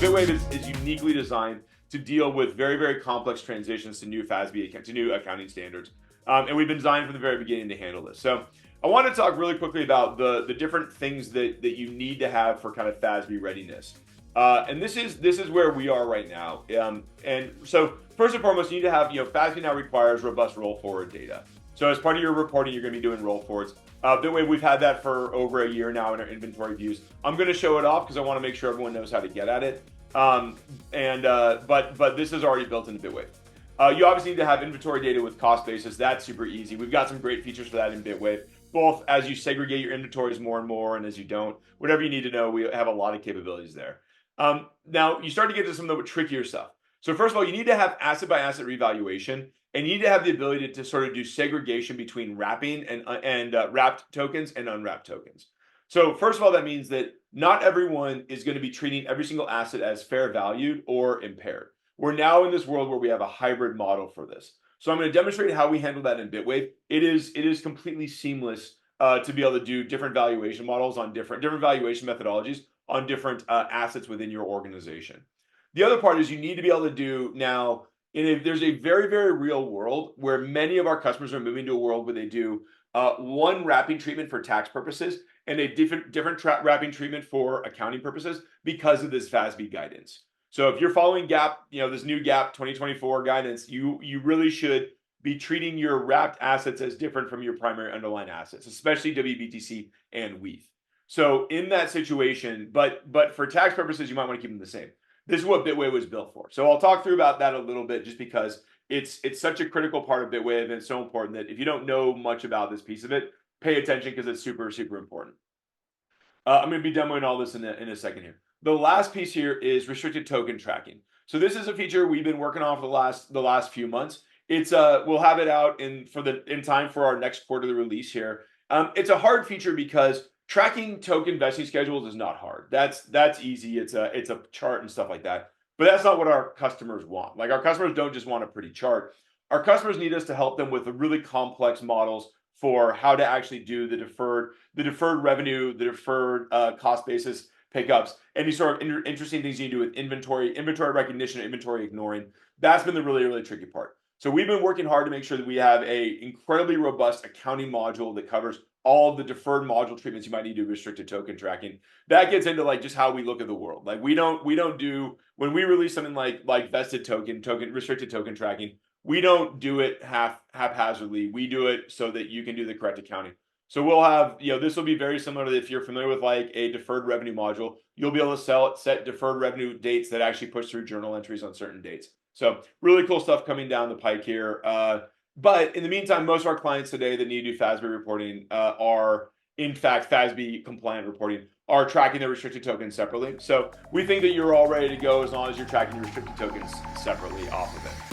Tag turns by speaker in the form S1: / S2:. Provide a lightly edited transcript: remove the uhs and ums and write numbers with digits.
S1: Bitwave is uniquely designed to deal with very, very complex transitions to new FASB, to new accounting standards. And we've been designed from the very beginning to handle this. So I want to talk really quickly about the different things that you need to have for kind of FASB readiness. And this is where we are right now. And so first and foremost, you need to have, FASB now requires robust roll forward data. So as part of your reporting, you're going to be doing roll forwards. Bitwave, we've had that for over a year now in our inventory views. I'm going to show it off because I want to make sure everyone knows how to get at it. But this is already built into Bitwave. You obviously need to have inventory data with cost basis. That's super easy. We've got some great features for that in Bitwave, both as you segregate your inventories more and more, and as you don't. Whatever you need to know, we have a lot of capabilities there. Now, you start to get to some of the trickier stuff. So first of all, you need to have asset by asset revaluation, and you need to have the ability to sort of do segregation between wrapping and wrapped tokens and unwrapped tokens. So first of all, that means that not everyone is going to be treating every single asset as fair valued or impaired. We're now in this world where we have a hybrid model for this. So I'm going to demonstrate how we handle that in Bitwave. It is completely seamless to be able to do different valuation models on different valuation methodologies on different assets within your organization. The other part is you need to be able to do now, there's a very, very real world where many of our customers are moving to a world where they do one wrapping treatment for tax purposes and a different wrapping treatment for accounting purposes because of this FASB guidance. So if you're following GAAP, this new GAAP 2024 guidance, you really should be treating your wrapped assets as different from your primary underlying assets, especially WBTC and WEAF. So in that situation, but for tax purposes, you might want to keep them the same. This is what Bitwave was built for. So I'll talk through about that a little bit just because it's such a critical part of Bitwave and it's so important that if you don't know much about this piece of it, pay attention because it's super, super important. I'm going to be demoing all this in a second here. The last piece here is restricted token tracking. So this is a feature we've been working on for the last few months. It's we'll have it out in time for our next quarterly release here. It's a hard feature because tracking token vesting schedules is not hard. That's easy. It's a chart and stuff like that. But that's not what our customers want. Like, our customers don't just want a pretty chart. Our customers need us to help them with the really complex models for how to actually do the deferred revenue, the deferred cost basis pickups, any sort of interesting things you can do with inventory recognition, inventory ignoring. That's been the really, really tricky part. So we've been working hard to make sure that we have a incredibly robust accounting module that covers all of the deferred module treatments you might need to do restricted token tracking. That gets into like just how we look at the world. Like we don't do, when we release something like vested token restricted token tracking, we don't do it haphazardly. We do it so that you can do the correct accounting. So we'll have, this will be very similar to if you're familiar with like a deferred revenue module, you'll be able to set deferred revenue dates that actually push through journal entries on certain dates. So really cool stuff coming down the pike here. But in the meantime, most of our clients today that need to do FASB reporting are, in fact, FASB compliant reporting, are tracking their restricted tokens separately. So we think that you're all ready to go as long as you're tracking your restricted tokens separately off of it.